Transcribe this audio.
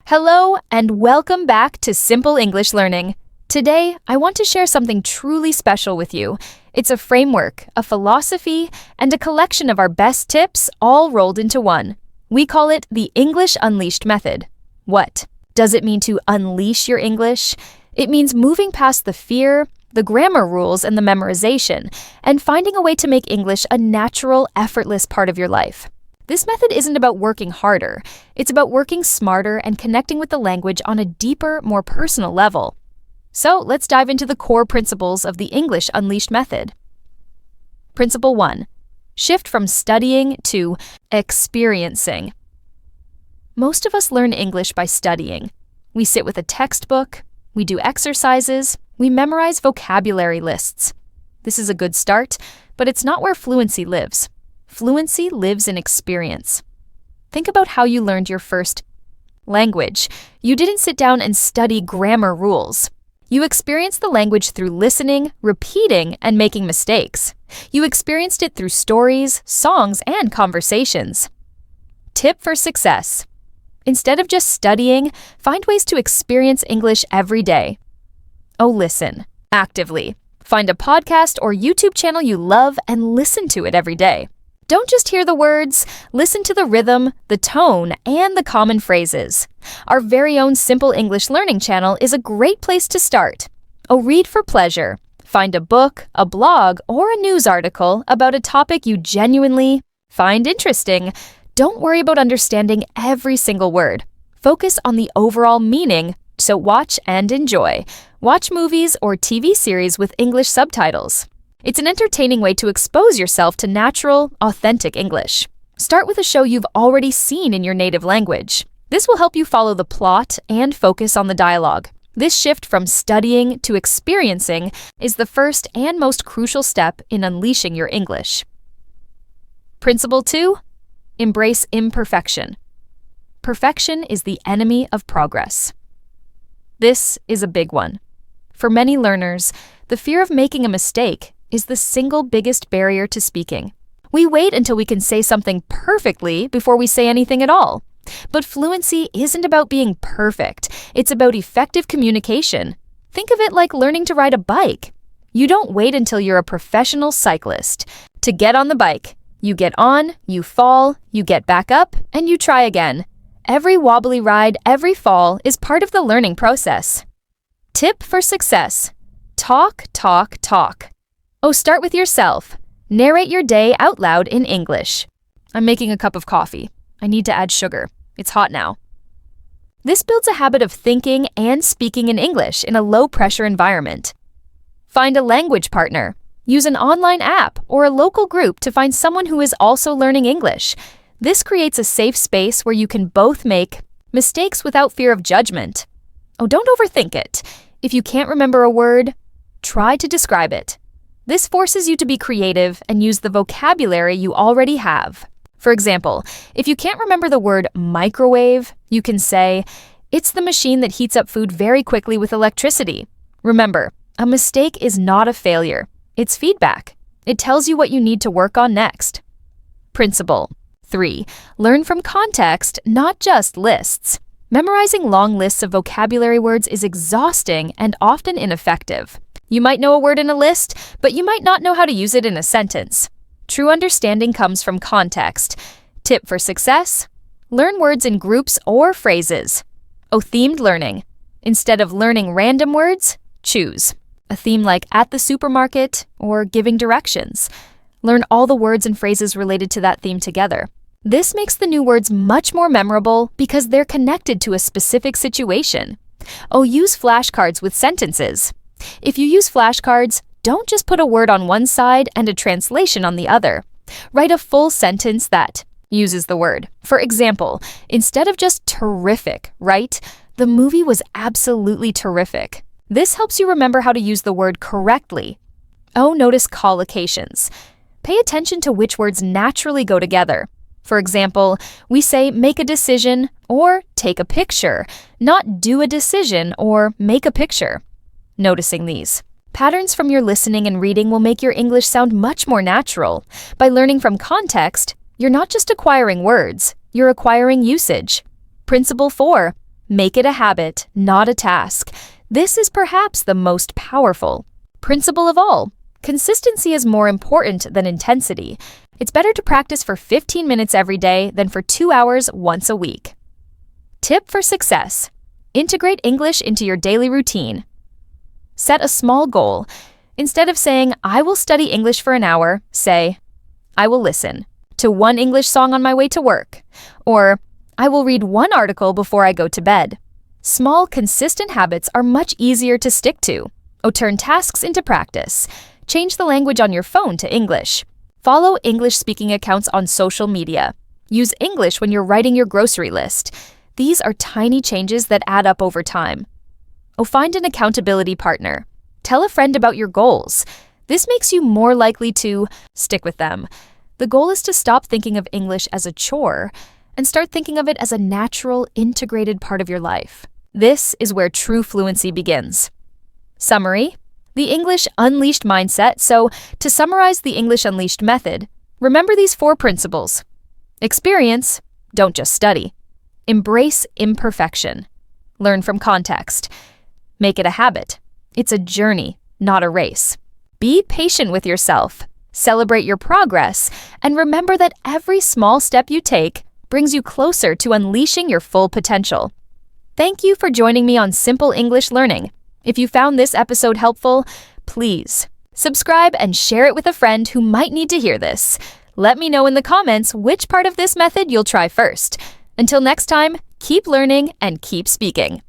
Hello, and welcome back to Simple English Learning. Today, I want to share something truly special with you. It's a framework, a philosophy, and a collection of our best tips all rolled into one. We call it the English Unleashed method. What? Does it mean to unleash your English? It means moving past the fear, the grammar rules, and the memorization, and finding a way to make English a natural, effortless part of your life. This method isn't about working harder. It's about working smarter and connecting with the language on a deeper, more personal level. So let's dive into the core principles of the English Unleashed method. Principle 1. Shift from studying to experiencing. Most of us learn English by studying. We sit with a textbook, we do exercises, we memorize vocabulary lists. This is a good start, but it's not where fluency lives. Fluency lives in experience. Think about how you learned your first language. You didn't sit down and study grammar rules. You experienced the language through listening, repeating, and making mistakes. You experienced it through stories, songs, and conversations. Tip for success. Instead of just studying, find ways to experience English every day. Listen actively. Find a podcast or YouTube channel you love and listen to it every day. Don't just hear the words, listen to the rhythm, the tone, and the common phrases. Our very own Simple English Learning channel is a great place to start. Read for pleasure. Find a book, a blog, or a news article about a topic you genuinely find interesting. Don't worry about understanding every single word. Focus on the overall meaning, so watch and enjoy. Watch movies or TV series with English subtitles. It's an entertaining way to expose yourself to natural, authentic English. Start with a show you've already seen in your native language. This will help you follow the plot and focus on the dialogue. This shift from studying to experiencing is the first and most crucial step in unleashing your English. Principle 2. Embrace imperfection. Perfection is the enemy of progress. This is a big one. For many learners, the fear of making a mistake is the single biggest barrier to speaking. We wait until we can say something perfectly before we say anything at all. But fluency isn't about being perfect. It's about effective communication. Think of it like learning to ride a bike. You don't wait until you're a professional cyclist to get on the bike. You get on, you fall, you get back up, and you try again. Every wobbly ride, every fall is part of the learning process. Tip for success. Talk, talk, talk. Start with yourself. Narrate your day out loud in English. I'm making a cup of coffee. I need to add sugar. It's hot now. This builds a habit of thinking and speaking in English in a low-pressure environment. Find a language partner. Use an online app or a local group to find someone who is also learning English. This creates a safe space where you can both make mistakes without fear of judgment. Don't overthink it. If you can't remember a word, try to describe it. This forces you to be creative and use the vocabulary you already have. For example, if you can't remember the word microwave, you can say, "It's the machine that heats up food very quickly with electricity." Remember, a mistake is not a failure. It's feedback. It tells you what you need to work on next. Principle 3. Learn from context, not just lists. Memorizing long lists of vocabulary words is exhausting and often ineffective. You might know a word in a list, but you might not know how to use it in a sentence. True understanding comes from context. Tip for success: learn words in groups or phrases. Themed learning. Instead of learning random words, choose a theme like at the supermarket or giving directions. Learn all the words and phrases related to that theme together. This makes the new words much more memorable because they're connected to a specific situation. Use flashcards with sentences. If you use flashcards, don't just put a word on one side and a translation on the other. Write a full sentence that uses the word. For example, instead of just terrific, write, "The movie was absolutely terrific." This helps you remember how to use the word correctly. Notice collocations. Pay attention to which words naturally go together. For example, we say make a decision or take a picture, not do a decision or make a picture. Noticing these patterns from your listening and reading will make your English sound much more natural. By learning from context, you're not just acquiring words, you're acquiring usage. Principle 4. Make it a habit, not a task. This is perhaps the most powerful principle of all. Consistency is more important than intensity. It's better to practice for 15 minutes every day than for 2 hours once a week. Tip for success: integrate English into your daily routine. Set a small goal. Instead of saying, "I will study English for an hour," say, "I will listen to one English song on my way to work," or "I will read one article before I go to bed." Small, consistent habits are much easier to stick to. Turn tasks into practice. Change the language on your phone to English. Follow English-speaking accounts on social media. Use English when you're writing your grocery list. These are tiny changes that add up over time. Find an accountability partner. Tell a friend about your goals. This makes you more likely to stick with them. The goal is to stop thinking of English as a chore and start thinking of it as a natural, integrated part of your life. This is where true fluency begins. Summary: the English Unleashed mindset. So, to summarize the English Unleashed method, remember these 4 principles. Experience, don't just study. Embrace imperfection. Learn from context. Make it a habit. It's a journey, not a race. Be patient with yourself. Celebrate your progress. And remember that every small step you take brings you closer to unleashing your full potential. Thank you for joining me on Simple English Learning. If you found this episode helpful, please subscribe and share it with a friend who might need to hear this. Let me know in the comments which part of this method you'll try first. Until next time, keep learning and keep speaking.